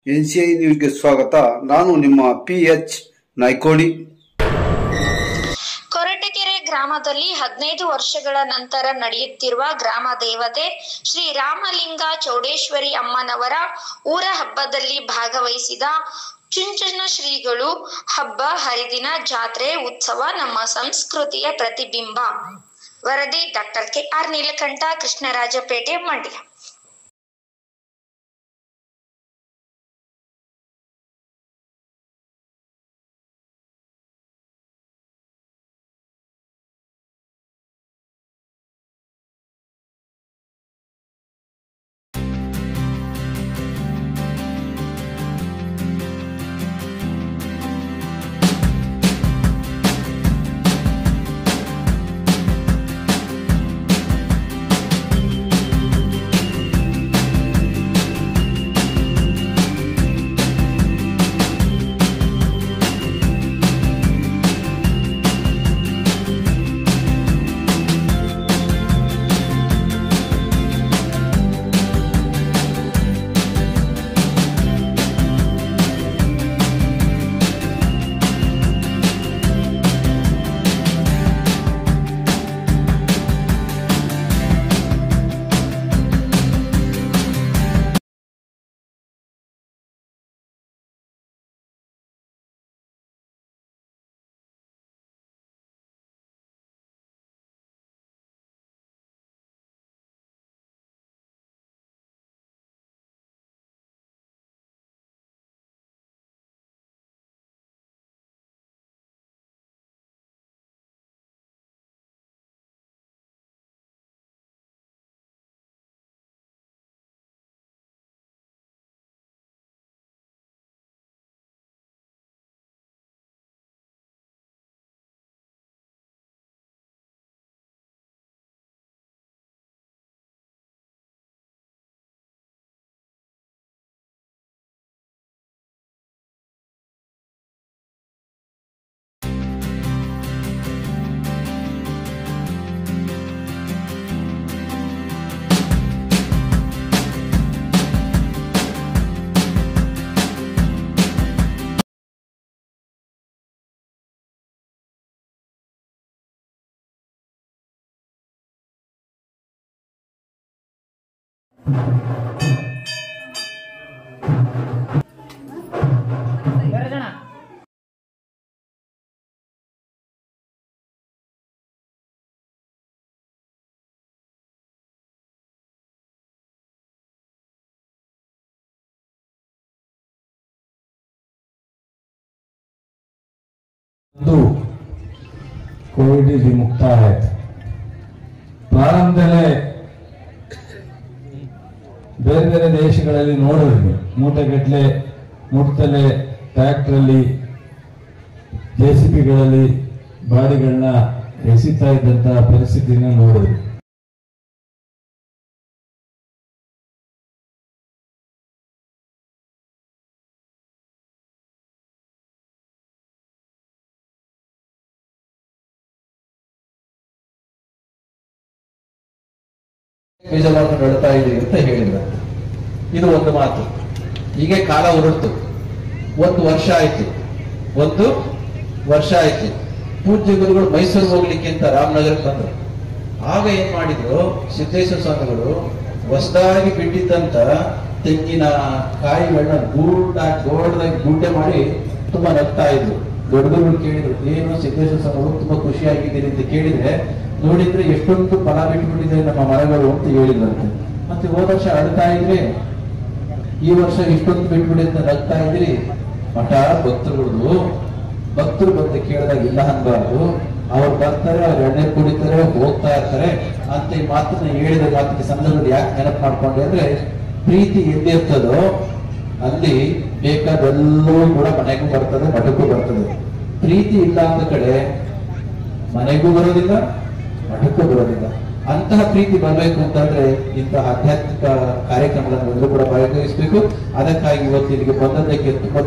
NCI ನ್ಯೂಸ್ಗೆ ಸ್ವಾಗತ. ನಾನು ನಿಮ್ಮ PH ನಾಯ್ಕೋಡಿ. ಕೊರಟಗೆರೆ ಗ್ರಾಮದಲ್ಲಿ 15 ವರ್ಷಗಳ ನಂತರ ನಡೆಯುತ್ತಿರುವ ಗ್ರಾಮ ದೇವತೆ ಶ್ರೀ ರಾಮಲಿಂಗ ಚೌಡೇಶ್ವರಿ ಅಮ್ಮನವರ ಊರ ಹಬ್ಬದಲ್ಲಿ ಭಾಗವಹಿಸಿದ ಚುಂಚನ ಶ್ರೀಗಳು. ಹಬ್ಬ ಹರಿದಿನ ಜಾತ್ರೆ ಉತ್ಸವ ನಮ್ಮ ಸಂಸ್ಕೃತಿಯ ಪ್ರತಿಬಿಂಬ. ವರದಿ doctor KR Neelakantha, Krishnarajapete, Mandya. Covid ಮುಕ್ತ ಆಯ್ತು. ಪ್ರಾರಂಭದಲ್ಲೇ ಬೇರೆ ಬೇರೆ ದೇಶಗಳಲ್ಲಿ ನೋಡಿದ್ವಿ, ಮೂಟೆಗಟ್ಟಲೆ ಮುಟ್ತಲೆ ಟ್ರ್ಯಾಕ್ಟ್ರಲ್ಲಿ JCBಗಳಲ್ಲಿ ಬಾಡಿಗಳನ್ನ ಎಸಿತಾ ಇದ್ದಂತಹ ಪರಿಸ್ಥಿತಿನ ನೋಡಿದ್ವಿ. ಬೀಜವನ್ನು ನೆಡ್ತಾ ಇದೀವಿ ಅಂತ ಹೇಳಿದ್ರು. ಇದು ಒಂದು ಮಾತು. ಹೀಗೆ ಕಾಲ ಹೊರಡ್ತು. ಒಂದು ವರ್ಷ ಆಯ್ತು. ಪೂಜ್ಯ ಗುರುಗಳು ಮೈಸೂರು ಹೋಗ್ಲಿಕ್ಕೆ ಅಂತ ರಾಮನಗರಕ್ಕೆ ಬಂದ್ರು. ಆಗ ಏನ್ ಮಾಡಿದ್ರು, ಸಿದ್ದೇಶ್ವರ ಸ್ವಾಮಿಗಳು ಹೊಸದಾಗಿ ಬಿಟ್ಟಿದ್ದಂತ ತೆಂಗಿನ ಕಾಯಿಗಳನ್ನ ದೊಡ್ಡದಾಗಿ ಗುಡ್ಡೆ ಮಾಡಿ ತುಂಬಾ ನಗ್ತಾ ಇದ್ರು. ದೊಡ್ಡ ಗುರುಗಳು ಕೇಳಿದ್ರು, ಏನು ಸಿದ್ದೇಶ್ವರ ಸ್ವಾಮಿಗಳು ತುಂಬಾ ಖುಷಿಯಾಗಿದ್ದೀರಿ ಅಂತ ಕೇಳಿದ್ರೆ, ನೋಡಿದ್ರೆ ಎಷ್ಟೊಂದು ಫಲ ಬಿಟ್ಟುಬಿಟ್ಟಿದೆ ನಮ್ಮ ಮರಗಳು ಅಂತ ಹೇಳಿದ್ರಂತೆ. ಮತ್ತೆ ಹೋದ ವರ್ಷ ಅಳ್ತಾ ಇದ್ರಿ, ಈ ವರ್ಷ ಇಷ್ಟೊಂದು ಬಿಟ್ಬಿಡಿ ಅಂತ ನಗ್ತಾ ಇದ್ರಿ. ಮಠ ಭಕ್ತರು ಬಂದು ಕೇಳಿದಾಗ ಇಲ್ಲ ಅನ್ಬಾರ್ದು. ಅವ್ರು ಬರ್ತಾರೆ, ಅವ್ರು ಎಣ್ಣೆ ಕುಡಿತಾರೆ, ಹೋಗ್ತಾ ಇರ್ತಾರೆ ಅಂತ ಈ ಮಾತನ್ನ ಹೇಳಿದ ಮಾತಿನ ಸಂದರ್ಭದಲ್ಲಿ ಯಾಕೆ ನೆನಪು ಮಾಡ್ಕೊಂಡೆ ಅಂದ್ರೆ, ಪ್ರೀತಿ ಎಲ್ಲಿರ್ತದೋ ಅಲ್ಲಿ ಬೇಕಾದೆಲ್ಲವೂ ಕೂಡ ಮನೆಗೂ ಬರ್ತದೆ, ಮಠಕ್ಕೂ ಬರ್ತದೆ. ಪ್ರೀತಿ ಇಲ್ಲ ಅಂದ ಕಡೆ ಮನೆಗೂ ಬರೋದಿಲ್ಲ, ಮಠಕ್ಕೂ ಬರೋದಿಲ್ಲ. ಅಂತಹ ಪ್ರೀತಿ ಬರಬೇಕು ಅಂತಂದ್ರೆ ಇಂತಹ ಆಧ್ಯಾತ್ಮಿಕ ಕಾರ್ಯಕ್ರಮಗಳನ್ನು ಎಲ್ಲರೂ ಕೂಡ ಭಾಗವಹಿಸಬೇಕು. ಅದಕ್ಕಾಗಿ ಇವತ್ತು ಇಲ್ಲಿಗೆ ಬಂದದ್ದಕ್ಕೆ ತುಂಬಾ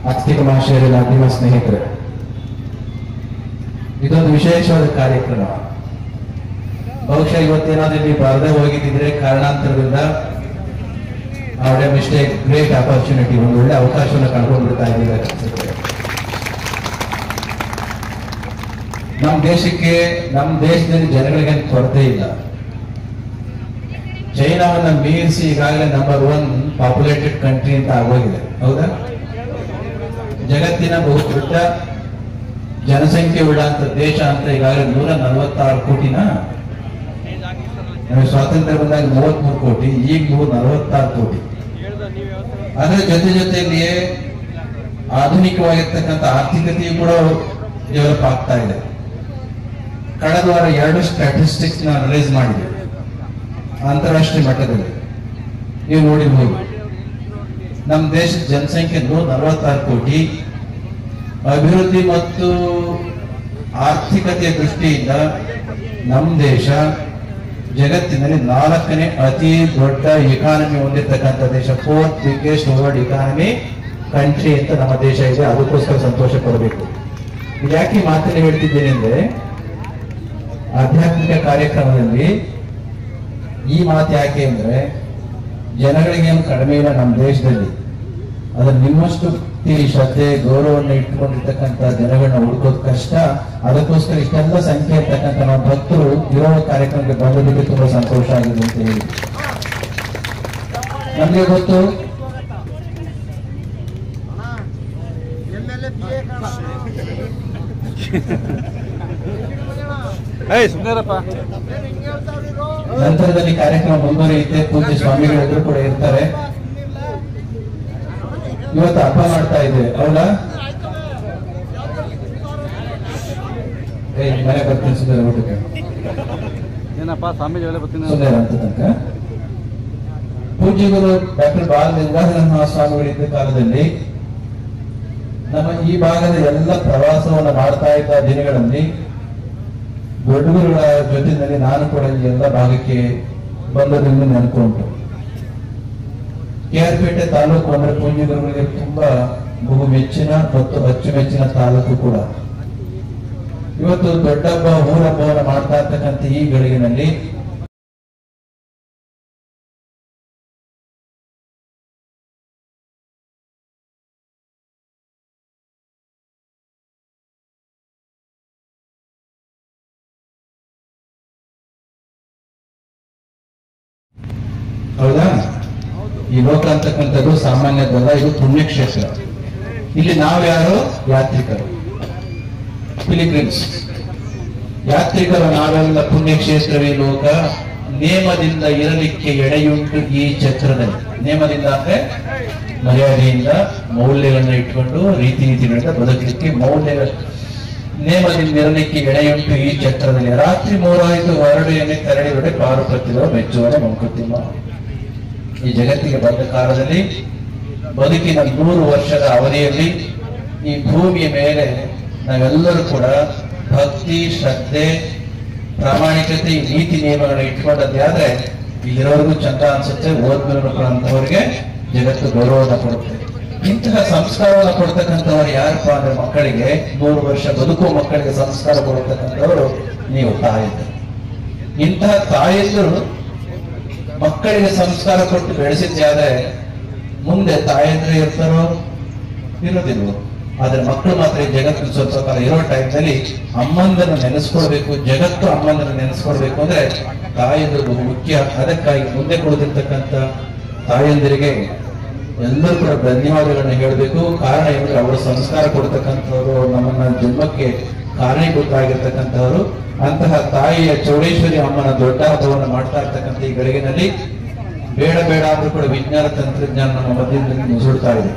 ಆರ್ಥಿಕ ಮಹಾಶಯರ ಮಾಧ್ಯಮ ಸ್ನೇಹಿತರೆ, ಇದೊಂದು ವಿಶೇಷವಾದ ಕಾರ್ಯಕ್ರಮ. ಬಹುಶಃ ಇವತ್ತೇನಾದ್ರೂ ಇಲ್ಲಿ ಬರದೇ ಹೋಗಿದ್ದಿದ್ರೆ ಕಾರಣಾಂತರದಿಂದ ಅವರ ಮಿಸ್ಟೇಕ್, ಗ್ರೇಟ್ ಆಪರ್ಚುನಿಟಿ, ಒಂದು ಒಳ್ಳೆ ಅವಕಾಶವನ್ನು ಕಳ್ಕೊಂಡ್ಬಿಡ್ತಾ ಇದ್ದಾರೆ. ನಮ್ಮ ದೇಶಕ್ಕೆ, ನಮ್ಮ ದೇಶದಲ್ಲಿ ಜನಗಳಿಗೆ ಕೊರತೆ ಇಲ್ಲ. ಚೈನಾವನ್ನ ಮೀರಿಸಿ ಈಗಾಗಲೇ ನಂಬರ್ 1 ಪಾಪ್ಯುಲೇಟೆಡ್ ಕಂಟ್ರಿ ಅಂತ ಆಗೋಗಿದೆ. ಹೌದಾ? ಜಗತ್ತಿನ ಬಹುದೊಡ್ಡ ಜನಸಂಖ್ಯೆ ಉಳ್ಳಂತ ದೇಶ ಅಂತ ಈಗಾಗಲೇ 146 ಕೋಟಿನ, ನಮಗೆ ಸ್ವಾತಂತ್ರ್ಯ ಬಂದಾಗ 33 ಕೋಟಿ, ಈಗ 146 ಕೋಟಿ. ಅದರ ಜೊತೆಯಲ್ಲಿಯೇ ಆಧುನಿಕವಾಗಿರ್ತಕ್ಕಂಥ ಆರ್ಥಿಕತೆಯು ಕೂಡ ಡೆವಲಪ್ ಆಗ್ತಾ ಇದೆ. ಕಳೆದ ವಾರ 2 ಸ್ಟ್ಯಾಟಿಸ್ಟಿಕ್ಸ್ ನ ರಿಲೀಸ್ ಮಾಡಿದೆ ಅಂತಾರಾಷ್ಟ್ರೀಯ ಮಟ್ಟದಲ್ಲಿ. ನೀವು ನೋಡಿರ್ಬೋದು, ನಮ್ಮ ದೇಶದ ಜನಸಂಖ್ಯೆ 146 ಕೋಟಿ. ಅಭಿವೃದ್ಧಿ ಮತ್ತು ಆರ್ಥಿಕತೆಯ ದೃಷ್ಟಿಯಿಂದ ನಮ್ಮ ದೇಶ ಜಗತ್ತಿನಲ್ಲಿ 4ನೇ ಅತಿ ದೊಡ್ಡ ಎಕಾನಮಿ ಹೊಂದಿರತಕ್ಕಂಥ ದೇಶ. 4th biggest world economy country ಅಂತ ನಮ್ಮ ದೇಶ ಇದೆ. ಅದಕ್ಕೋಸ್ಕರ ಸಂತೋಷ ಪಡಬೇಕು. ಯಾಕೆ ಮಾತನ್ನು ಹೇಳ್ತಿದ್ದೇನೆ ಅಂದ್ರೆ, ಆಧ್ಯಾತ್ಮಿಕ ಕಾರ್ಯಕ್ರಮದಲ್ಲಿ ಈ ಮಾತು ಯಾಕೆ ಅಂದ್ರೆ, ಜನಗಳಿಗೇನು ಕಡಿಮೆ ಇಲ್ಲ ನಮ್ಮ ದೇಶದಲ್ಲಿ. ಅದ್ರ ನಿಮ್ಮಷ್ಟು ಶ್ರದ್ಧೆ, ಗೌರವವನ್ನು ಇಟ್ಕೊಂಡಿರ್ತಕ್ಕಂಥ ಜನಗಳನ್ನ ಹುಡುಕೋದು ಕಷ್ಟ. ಅದಕ್ಕೋಸ್ಕರ ಇಷ್ಟೆಲ್ಲ ಸಂಖ್ಯೆ ಇರ್ತಕ್ಕಂಥ ನಾವು ಭಕ್ತರು ಇರೋ ಕಾರ್ಯಕ್ರಮಕ್ಕೆ ಬಂದದಕ್ಕೆ ತುಂಬಾ ಸಂತೋಷ ಆಗಿದೆ ಅಂತ ಹೇಳಿ. ನಮ್ಗೆ ಗೊತ್ತು, ನಂತರದಲ್ಲಿ ಕಾರ್ಯಕ್ರಮ ಮುಂದುವರಿಯುತ್ತೆ. ಪೂಜ್ಯ ಸ್ವಾಮಿಗಳೆಲ್ಲರೂ ಕೂಡ ಇರ್ತಾರೆ. ಇವತ್ತು ಹಬ್ಬ ಮಾಡ್ತಾ ಇದ್ದೇವೆ, ಹೌದಾ? ಮನೆ ಬರ್ತೀನಿ ಸುಂದರ ಊಟಕ್ಕೆ, ಏನಪ್ಪ ಸ್ವಾಮೀಜಿ ಸುಂದರ ಅಂತ ತನಕ. ಪೂಜ್ಯಗಳು ಡಾಕ್ಟರ್ ಬಾಲ ಗಂಗಾಧರ ಮಹಾಸ್ವಾಮಿಗಳಿದ್ದ ಕಾಲದಲ್ಲಿ ನಮ್ಮ ಈ ಭಾಗದ ಎಲ್ಲ ಪ್ರವಾಸವನ್ನು ಮಾಡ್ತಾ ಇದ್ದ ದಿನಗಳಲ್ಲಿ ದೊಡ್ಡ ಗುರುಗಳ ಜೊತೆಯಲ್ಲಿ ನಾನು ಕೂಡ ಈ ಎಲ್ಲ ಭಾಗಕ್ಕೆ ಬಂದದನ್ನು ನೆನಪುಂಟು. KR-ಪೇಟೆ ತಾಲೂಕು ಅಂದ್ರೆ ಪೂಜ್ಯ ಗುರುಗಳಿಗೆ ತುಂಬಾ ಬಹು ಮೆಚ್ಚಿನ ಮತ್ತು ಅಚ್ಚುಮೆಚ್ಚಿನ ತಾಲೂಕು ಕೂಡ. ಇವತ್ತು ದೊಡ್ಡ ಹಬ್ಬ, ಊರಹಬ್ಬವನ್ನು ಮಾಡ್ತಾ ಇರ್ತಕ್ಕಂಥ ಈ ಗಳಿಗೆನಲ್ಲಿ ಹೌದಾ? ಈ ಲೋಕ ಅಂತಕ್ಕಂಥದ್ದು ಸಾಮಾನ್ಯದಲ್ಲ, ಇದು ಪುಣ್ಯಕ್ಷೇತ್ರ. ಇಲ್ಲಿ ನಾವ್ಯಾರು? ಯಾತ್ರಿಕರು, ಪಿಲಿಗ್ರಿಮ್ಸ್, ಯಾತ್ರಿಕರು ನಾವೆಲ್ಲ. ಪುಣ್ಯಕ್ಷೇತ್ರವೇ ಲೋಕ, ನೇಮದಿಂದ ಇರಲಿಕ್ಕೆ ಎಡೆಯುಂಟು ಈ ಛತ್ರದಲ್ಲಿ. ನೇಮದಿಂದ ಅಂದ್ರೆ ಮರ್ಯಾದೆಯಿಂದ, ಮೌಲ್ಯಗಳನ್ನ ಇಟ್ಕೊಂಡು, ರೀತಿ ನೀತಿಗಳಿಂದ ಬದುಕಲಿಕ್ಕೆ ನೇಮದಿಂದ ಇರಲಿಕ್ಕೆ ಎಡೆಯುಂಟು ಈ ಛತ್ರದಲ್ಲಿ. ರಾತ್ರಿ 3 ಹೊರಡು ಎಣ್ಣೆ ತೆರಳಿರಡೆ ಕಾರು ಪ್ರತಿರೋ ಮೆಚ್ಚುವರೆ ಮಂಕುತಿಮ್ಮ. ಈ ಜಗತ್ತಿಗೆ ಬಂದ ಕಾಲದಲ್ಲಿ ಬದುಕಿನ 100 ವರ್ಷದ ಅವಧಿಯಲ್ಲಿ ಈ ಭೂಮಿಯ ಮೇಲೆ ನಾವೆಲ್ಲರೂ ಕೂಡ ಭಕ್ತಿ, ಶ್ರದ್ಧೆ, ಪ್ರಾಮಾಣಿಕತೆ, ಈ ನೀತಿ ನಿಯಮಗಳನ್ನ ಇಟ್ಕೊಂಡದ್ದೇ ಆದ್ರೆ ಇಲ್ಲಿರೋರ್ಗೂ ಚಂದ ಅನ್ಸುತ್ತೆ. ಓದ್ಮೇಲೆ ಅಂತವರಿಗೆ ಜಗತ್ತು ಗೌರವನ ಕೊಡುತ್ತೆ. ಇಂತಹ ಸಂಸ್ಕಾರವನ್ನು ಕೊಡ್ತಕ್ಕಂಥವ್ರು ಯಾರಪ್ಪ ಅಂದ್ರೆ ಮಕ್ಕಳಿಗೆ, 100 ವರ್ಷ ಬದುಕುವ ಮಕ್ಕಳಿಗೆ ಸಂಸ್ಕಾರ ಕೊಡ್ತಕ್ಕಂಥವ್ರು ನೀವು ತಾಯಿದ್ರು. ಇಂತಹ ತಾಯಿದ್ರು ಮಕ್ಕಳಿಗೆ ಸಂಸ್ಕಾರ ಕೊಟ್ಟು ಬೆಳೆಸಿದ್ದೆ ಆದ್ರೆ ಮುಂದೆ ತಾಯಂದ್ರೆ ಇರ್ತಾರೋ ಇರೋದಿಲ್ವೋ. ಆದ್ರೆ ಮಕ್ಕಳು ಮಾತ್ರ ಈ ಜಗತ್ತಿನ ಸ್ವಲ್ಪ ಕಾಲ ಇರೋ ಟೈಮ್ನಲ್ಲಿ ಅಮ್ಮಂದನ್ನು ನೆನೆಸ್ಕೊಳ್ಬೇಕು. ಜಗತ್ತು ಅಮ್ಮಂದನ್ನು ನೆನೆಸ್ಕೊಳ್ಬೇಕು ಅಂದ್ರೆ ತಾಯಂದ್ರು ಬಹು ಮುಖ್ಯ. ಅದಕ್ಕಾಗಿ ಮುಂದೆ ಕೊಡದಿರ್ತಕ್ಕಂಥ ತಾಯಂದಿರಿಗೆ ಎಲ್ಲರೂ ಕೂಡ ಧನ್ಯವಾದಗಳನ್ನ ಹೇಳಬೇಕು. ಕಾರಣ ಏನಂದ್ರೆ ಅವರು ಸಂಸ್ಕಾರ ಕೊಡ್ತಕ್ಕಂಥವ್ರು, ನಮ್ಮನ್ನ ಜನ್ಮಕ್ಕೆ ಕಾರಣೀಭೂತರಾಗಿರ್ತಕ್ಕಂಥವ್ರು. ಅಂತಹ ತಾಯಿಯ ಚೌಡೇಶ್ವರಿ ಅಮ್ಮನ ದೊಡ್ಡ ಹಬ್ಬವನ್ನು ಮಾಡ್ತಾ ಇರ್ತಕ್ಕಂಥ ಈ ಗಳಿಗೆನಲ್ಲಿ ಬೇಡ ಬೇಡ ಆದ್ರೂ ಕೂಡ ವಿಜ್ಞಾನ ತಂತ್ರಜ್ಞಾನ ನಮ್ಮ ಮಧ್ಯದಲ್ಲಿ ನುಸುಡ್ತಾ ಇದೆ.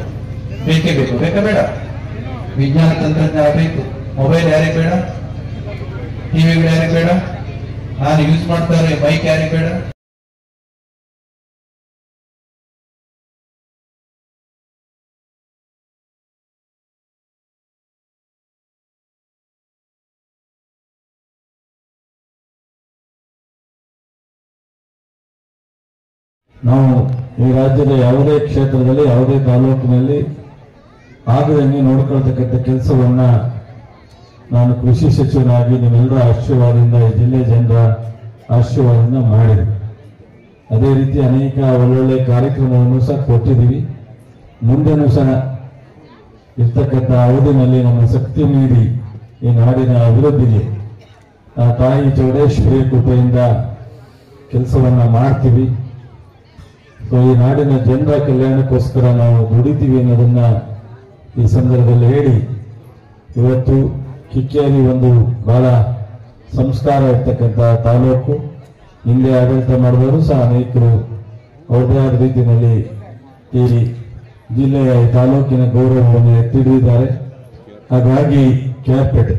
ಬೇಕೇ ಬೇಕು, ಬೇಕಾ ಬೇಡ? ವಿಜ್ಞಾನ ತಂತ್ರಜ್ಞಾನ ಬೇಕು. ಮೊಬೈಲ್ ಯಾರಿಗೆ ಬೇಡ? ಟಿವಿಗಳು ಯಾರಿಗೆ ಬೇಡ? ನಾನು ಯೂಸ್ ಮಾಡ್ತಾರೆ ಬೈಕ್ ಯಾರಿಗೆ ಬೇಡ? ನಾವು ಈ ರಾಜ್ಯದ ಯಾವುದೇ ಕ್ಷೇತ್ರದಲ್ಲಿ, ಯಾವುದೇ ತಾಲೂಕಿನಲ್ಲಿ ಆಗದಂಗೆ ನೋಡ್ಕೊಳ್ತಕ್ಕಂಥ ಕೆಲಸವನ್ನ ನಾನು ಕೃಷಿ ಸಚಿವನಾಗಿ ನಿಮ್ಮೆಲ್ಲರ ಆಶೀರ್ವಾದದಿಂದ ಈ ಜಿಲ್ಲೆ ಜನರ ಆಶೀರ್ವಾದದಿಂದ ಮಾಡಿದೆ. ಅದೇ ರೀತಿ ಅನೇಕ ಒಳ್ಳೊಳ್ಳೆ ಕಾರ್ಯಕ್ರಮವನ್ನು ಸಹ ಕೊಟ್ಟಿದ್ದೀವಿ. ಮುಂದೆನೂ ಸಹ ಇರ್ತಕ್ಕಂಥ ಅವಧಿನಲ್ಲಿ ನಮ್ಮ ಶಕ್ತಿ ಮೀರಿ ಈ ನಾಡಿನ ಅಭಿವೃದ್ಧಿಗೆ ಆ ತಾಯಿ ಚೌಡೇಶ್ವರಿ ಕೃಪೆಯಿಂದ ಕೆಲಸವನ್ನ ಮಾಡ್ತೀವಿ. ಈ ನಾಡಿನ ಜನರ ಕಲ್ಯಾಣಕ್ಕೋಸ್ಕರ ನಾವು ದುಡಿತೀವಿ ಅನ್ನೋದನ್ನ ಈ ಸಂದರ್ಭದಲ್ಲಿ ಹೇಳಿ, ಇವತ್ತು ಕಿಕ್ಕೇರಿ ಒಂದು ಬಹಳ ಸಂಸ್ಕಾರ ಇರ್ತಕ್ಕಂಥ ತಾಲೂಕು. ಹಿಂದೆ ಆಡಳಿತ ಮಾಡಿದವರು ಸಹ ಅನೇಕರು ಅವ್ರದೇ ಆದ ರೀತಿಯಲ್ಲಿ ಈ ಜಿಲ್ಲೆಯ ತಾಲೂಕಿನ ಗೌರವವನ್ನು ಎತ್ತಿಡಿದ್ದಾರೆ. ಹಾಗಾಗಿ ಕೇರ್ಪೇಟೆ,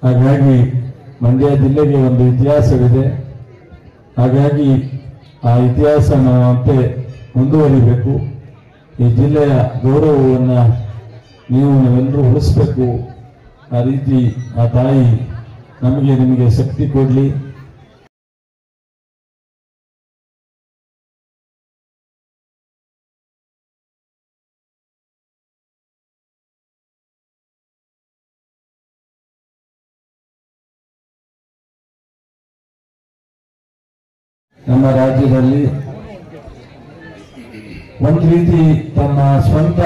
ಹಾಗಾಗಿ ಮಂಡ್ಯ ಜಿಲ್ಲೆಗೆ ಒಂದು ಇತಿಹಾಸವಿದೆ. ಹಾಗಾಗಿ ಆ ಇತಿಹಾಸ ಮತ್ತೆ ಮುಂದುವರಿಬೇಕು. ಈ ಜಿಲ್ಲೆಯ ಗೌರವವನ್ನ ನಾವೆಲ್ಲರೂ ಉಳಿಸ್ಬೇಕು. ಆ ರೀತಿ ಆ ತಾಯಿ ನಿಮಗೆ ಶಕ್ತಿ ಕೊಡ್ಲಿ. ನಮ್ಮ ರಾಜ್ಯದಲ್ಲಿ ಒಂದು ರೀತಿ ತಮ್ಮ ಸ್ವಂತ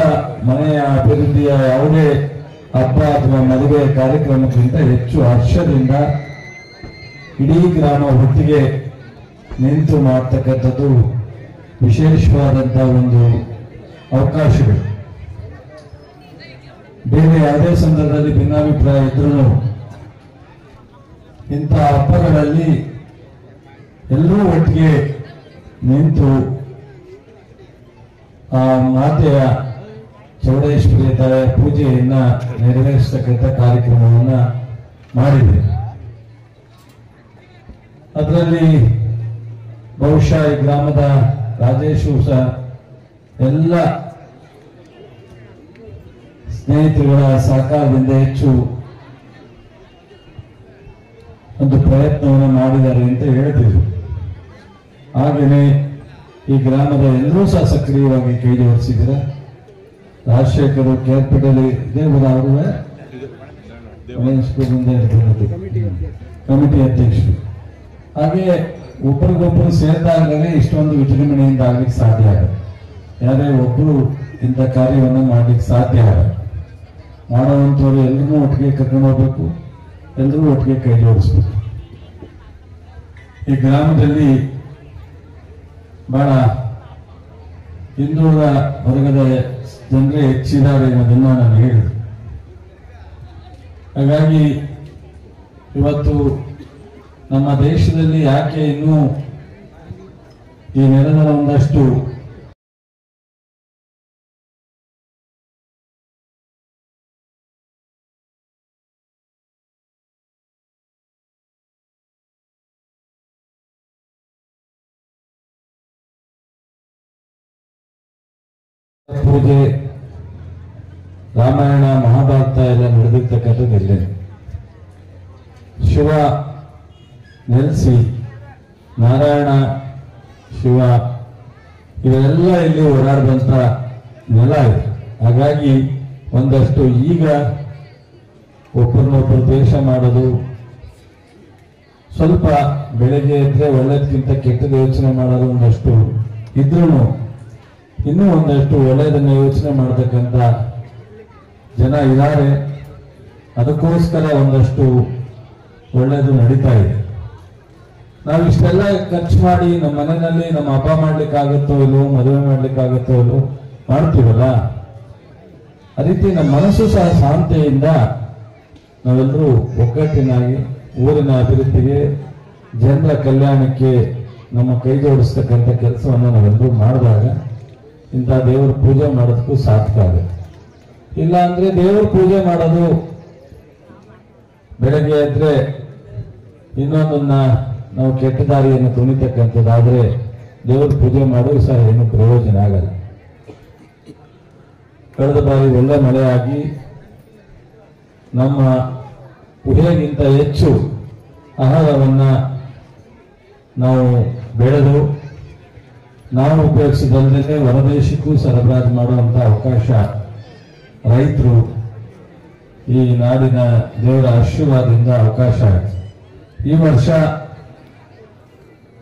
ಮನೆಯ ಅಭಿವೃದ್ಧಿಯ ಯಾವುದೇ ಹಬ್ಬ ಅಥವಾ ಮದುವೆ ಕಾರ್ಯಕ್ರಮಕ್ಕಿಂತ ಹೆಚ್ಚು ಹರ್ಷದಿಂದ ಇಡೀ ಗ್ರಾಮ ಒಟ್ಟಿಗೆ ನಿಂತು ಮಾಡತಕ್ಕಂಥದ್ದು ವಿಶೇಷವಾದಂತಹ ಒಂದು ಅವಕಾಶಗಳು. ಬೇರೆ ಯಾವುದೇ ಸಂದರ್ಭದಲ್ಲಿ ಭಿನ್ನಾಭಿಪ್ರಾಯ ಇದ್ರೂ ಇಂಥ ಹಬ್ಬಗಳಲ್ಲಿ ಎಲ್ಲರೂ ಒಟ್ಟಿಗೆ ನಿಂತು ಆ ಮಾತೆಯ ಚೌಡೇಶ್ವರಿ ತಾಯಿಯ ಪೂಜೆಯನ್ನ ನೆರವೇರಿಸತಕ್ಕಂಥ ಕಾರ್ಯಕ್ರಮವನ್ನ ಮಾಡಿದೆ. ಅದರಲ್ಲಿ ಬಹುಶಃ ಈ ಗ್ರಾಮದ ರಾಜೇಶು ಸಹ ಎಲ್ಲ ಸ್ನೇಹಿತರುಗಳ ಸಹಕಾರದಿಂದ ಹೆಚ್ಚು ಒಂದು ಪ್ರಯತ್ನವನ್ನು ಮಾಡಿದ್ದಾರೆ ಅಂತ ಹೇಳ್ತಿದ್ರು. ಹಾಗೆಯೇ ಈ ಗ್ರಾಮದ ಎಲ್ಲರೂ ಸಹ ಸಕ್ರಿಯವಾಗಿ ಕೈ ಜೋಡಿಸಿದ್ದಾರೆ. ರಾಜಶೇಖರ್ ಕೇರ್ಪೇಟೆಯಲ್ಲಿ ಇದೇ ಅವರು ಕಮಿಟಿ ಅಧ್ಯಕ್ಷರು. ಹಾಗೆ ಒಬ್ಬರಿಗೊಬ್ಬರು ಸೇರಿದಾಗಲೇ ಇಷ್ಟೊಂದು ವಿಜೃಂಭಣೆಯಿಂದ ಆಗ್ಲಿಕ್ಕೆ ಸಾಧ್ಯ ಆಗುತ್ತೆ. ಯಾರೇ ಒಬ್ಬರು ಇಂಥ ಕಾರ್ಯವನ್ನು ಮಾಡ್ಲಿಕ್ಕೆ ಸಾಧ್ಯ ಆಗುತ್ತೆ. ಮಾಡುವಂಥವ್ರು ಎಲ್ಲರೂ ಒಟ್ಟಿಗೆ ಕರ್ಕೊಂಡು ಹೋಗ್ಬೇಕು, ಎಲ್ಲರೂ ಒಟ್ಟಿಗೆ ಕೈ ಜೋಡಿಸ್ಬೇಕು. ಈ ಗ್ರಾಮದಲ್ಲಿ ಬಹಳ ಹಿಂದುಳಿದ ವರ್ಗದ ಜನರೇ ಹೆಚ್ಚಿದ್ದಾರೆ ಅನ್ನೋದನ್ನ ನಾನು ಹೇಳಿದೆ. ಹಾಗಾಗಿ ಇವತ್ತು ನಮ್ಮ ದೇಶದಲ್ಲಿ ಯಾಕೆ ಇನ್ನೂ ಈ ನೆಲದ ಒಂದಷ್ಟು ಪೂಜೆ, ರಾಮಾಯಣ, ಮಹಾಭಾರತ ಎಲ್ಲ ನಡೆದಿರ್ತಕ್ಕಂಥದ್ದು ಇಲ್ಲೇ. ಶಿವ ನೆಲೆಸಿ ನಾರಾಯಣ ಶಿವ ಇವೆಲ್ಲ ಇಲ್ಲಿ ಓಡಾಡಿದಂತ ನೆಲ ಇದೆ. ಹಾಗಾಗಿ ಒಂದಷ್ಟು ಈಗ ಒಬ್ಬರನ್ನೊಬ್ಬರು ದ್ವೇಷ ಮಾಡೋದು, ಸ್ವಲ್ಪ ಬೆಳಗ್ಗೆ ಇದ್ರೆ ಒಳ್ಳೇದಕ್ಕಿಂತ ಕೆಟ್ಟದ ಯೋಚನೆ ಮಾಡೋದು ಒಂದಷ್ಟು ಇದ್ರೂ ಇನ್ನೂ ಒಂದಷ್ಟು ಒಳ್ಳೆಯದನ್ನ ಯೋಚನೆ ಮಾಡತಕ್ಕಂಥ ಜನ ಇದ್ದಾರೆ. ಅದಕ್ಕೋಸ್ಕರ ಒಂದಷ್ಟು ಒಳ್ಳೆಯದು ನಡೀತಾ ಇದೆ. ನಾವು ಇಷ್ಟೆಲ್ಲ ಖರ್ಚು ಮಾಡಿ ನಮ್ಮ ಮನೆಯಲ್ಲಿ ನಮ್ಮ ಹಬ್ಬ ಮಾಡ್ಲಿಕ್ಕಾಗತ್ತೋ ಇಲ್ಲೋ, ಮದುವೆ ಮಾಡ್ಲಿಕ್ಕಾಗತ್ತೋ ಇಲ್ಲೋ ಮಾಡ್ತೀವಲ್ಲ, ಆ ರೀತಿ ನಮ್ಮ ಮನಸ್ಸು ಸಹ ಶಾಂತಿಯಿಂದ ನಾವೆಲ್ಲರೂ ಒಗ್ಗಟ್ಟಿನಾಗಿ ಊರಿನ ಅಭಿವೃದ್ಧಿಗೆ, ಜನರ ಕಲ್ಯಾಣಕ್ಕೆ ನಮ್ಮ ಕೈ ಜೋಡಿಸ್ತಕ್ಕಂಥ ಕೆಲಸವನ್ನು ನಾವೆಲ್ಲರೂ ಮಾಡಿದಾಗ ಇಂಥ ದೇವರ ಪೂಜೆ ಮಾಡೋದಕ್ಕೂ ಸಾಧ್ಯ ಆಗುತ್ತೆ. ಇಲ್ಲ ಅಂದ್ರೆ ದೇವರ ಪೂಜೆ ಮಾಡೋದು ಬೆಳಗ್ಗೆ ಎದ್ರೆ ಇನ್ನೊಂದನ್ನ ನಾವು ಕೆಟ್ಟ ದಾರಿಯನ್ನು ತುಣಿತಕ್ಕಂಥದ್ದಾದ್ರೆ ದೇವರ ಪೂಜೆ ಮಾಡೋದು ಸಹ ಏನು ಪ್ರಯೋಜನ ಆಗಲ್ಲ. ಕಳೆದ ಬಾರಿ ಒಳ್ಳೆ ಮಳೆಯಾಗಿ ನಮ್ಮ ಊಹೆಗಿಂತ ಹೆಚ್ಚು ಆಹಾರವನ್ನ ನಾವು ಬೆಳೆದು ನಾವು ಉಪಯೋಗಿಸಿದಲ್ಲದೆ ಹೊರದೇಶಕ್ಕೂ ಸರಬರಾಜು ಮಾಡುವಂತ ಅವಕಾಶ ರೈತರು ಈ ನಾಡಿನ ದೇವರ ಆಶೀರ್ವಾದದಿಂದ ಅವಕಾಶ ಆಯಿತು. ಈ ವರ್ಷ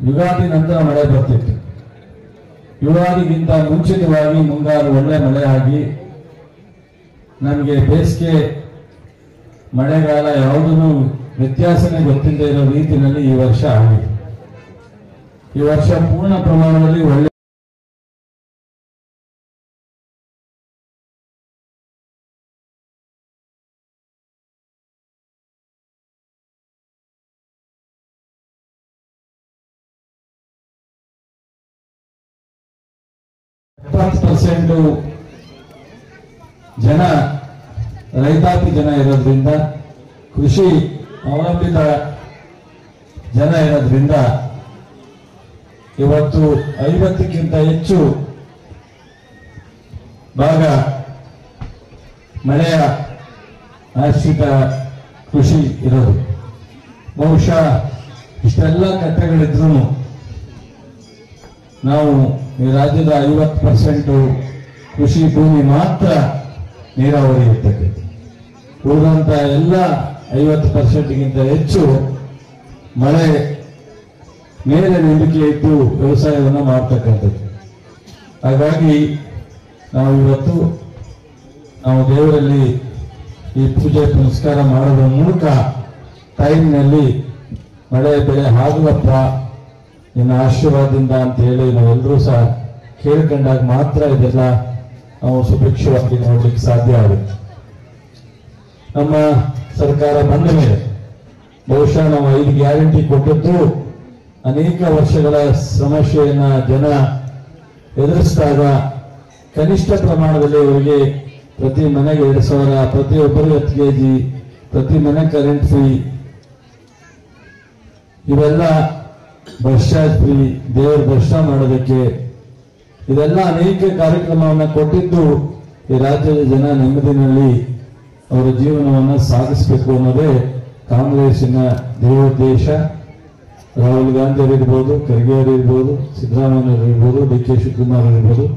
ಯುಗಾದಿ ನಂತರ ಮಳೆ ಬರ್ತಿತ್ತು. ಯುಗಾದಿಗಿಂತ ಮುಂಚಿತವಾಗಿ ಮುಂಗಾರು ಒಳ್ಳೆ ಮಳೆ ಆಗಿ ನಮಗೆ ಬೇಸಿಗೆ ಮಳೆಗಾಲ ಯಾವುದೂ ವ್ಯತ್ಯಾಸನೇ ಗೊತ್ತಿಲ್ಲದೆ ಇರೋ ರೀತಿಯಲ್ಲಿ ಈ ವರ್ಷ ಆಗಿದೆ. ಈ ವರ್ಷ ಪೂರ್ಣ ಪ್ರಮಾಣದಲ್ಲಿ ಒಳ್ಳೆ ಜನ ರೈತಾಪಿ ಜನ ಇರೋದ್ರಿಂದ, ಕೃಷಿ ಅವಲಂಬಿತ ಜನ ಇರೋದ್ರಿಂದ ಇವತ್ತು 50ಕ್ಕಿಂತ ಹೆಚ್ಚು ಭಾಗ ಮಳೆಯ ಆಶ್ರಿತ ಕೃಷಿ ಇರೋದು. ಬಹುಶಃ ಇಷ್ಟೆಲ್ಲ ಕಟ್ಟೆಗಳಿದ್ರೂ ನಾವು ಈ ರಾಜ್ಯದ 50% ಕೃಷಿ ಭೂಮಿ ಮಾತ್ರ ನೀರಾವರಿ ಇರ್ತದೆ. ಉಳಿದಂತ ಎಲ್ಲ 50%ಗಿಂತ ಹೆಚ್ಚು ಮಳೆ ಮೇಲೆ ನಂಬಿಕೆ ಇಟ್ಟು ವ್ಯವಸಾಯವನ್ನು ಮಾಡ್ತಕ್ಕಂಥದ್ದು. ಹಾಗಾಗಿ ನಾವು ದೇವರಲ್ಲಿ ಈ ಪೂಜೆ ಪುನಸ್ಕಾರ ಮಾಡೋದ್ರ ಮೂಲಕ ಟೈಮ್ನಲ್ಲಿ ಮಳೆ ಬೆಳೆ ಆಗುವಪ್ಪ ನಿನ್ನ ಆಶೀರ್ವಾದದಿಂದ ಅಂತ ಹೇಳಿ ನಾವೆಲ್ಲರೂ ಸಹ ಕೇಳ್ಕೊಂಡಾಗ ಮಾತ್ರ ಇದೆಲ್ಲ ನಾವು ಸುಭಿಕ್ಷವಾಗಿ ನೋಡ್ಲಿಕ್ಕೆ ಸಾಧ್ಯ ಆಗುತ್ತೆ. ನಮ್ಮ ಸರ್ಕಾರ ಬಂದ ಮೇಲೆ ಬಹುಶಃ ನಾವು 5 ಗ್ಯಾರಂಟಿ ಕೊಟ್ಟದ್ದು ಅನೇಕ ವರ್ಷಗಳ ಸಮಸ್ಯೆಯನ್ನ ಜನ ಎದುರಿಸಿದಾಗ ಕನಿಷ್ಠ ಪ್ರಮಾಣದಲ್ಲಿ ಅವರಿಗೆ ಪ್ರತಿ ಮನೆಗೆ 2,000, ಪ್ರತಿಯೊಬ್ಬರಿಗೆ 10 kg, ಪ್ರತಿ ಮನೆ ಕರೆಂಟ್ ಫ್ರೀ, ಇವೆಲ್ಲ ಬಸ್ ಚಾರ್ಜ್ ಫ್ರೀ, ದೇವರ ದರ್ಶನ ಮಾಡೋದಕ್ಕೆ, ಇದೆಲ್ಲ ಅನೇಕ ಕಾರ್ಯಕ್ರಮವನ್ನು ಕೊಟ್ಟಿದ್ದು ಈ ರಾಜ್ಯದ ಜನ ನೆಮ್ಮದಿನಲ್ಲಿ ಅವರ ಜೀವನವನ್ನು ಸಾಗಿಸಬೇಕು ಅನ್ನೋದೇ ಕಾಂಗ್ರೆಸ್ಸಿನ ದೇವೋದ್ದೇಶ. ರಾಹುಲ್ ಗಾಂಧಿ ಅವರಿರ್ಬೋದು, ಖರ್ಗೆ ಅವರಿರ್ಬೋದು, ಸಿದ್ದರಾಮಯ್ಯ ಅವರಿರ್ಬೋದು, ಡಿ ಕೆ ಶಿವಕುಮಾರ್ ಅವರಿರ್ಬೋದು,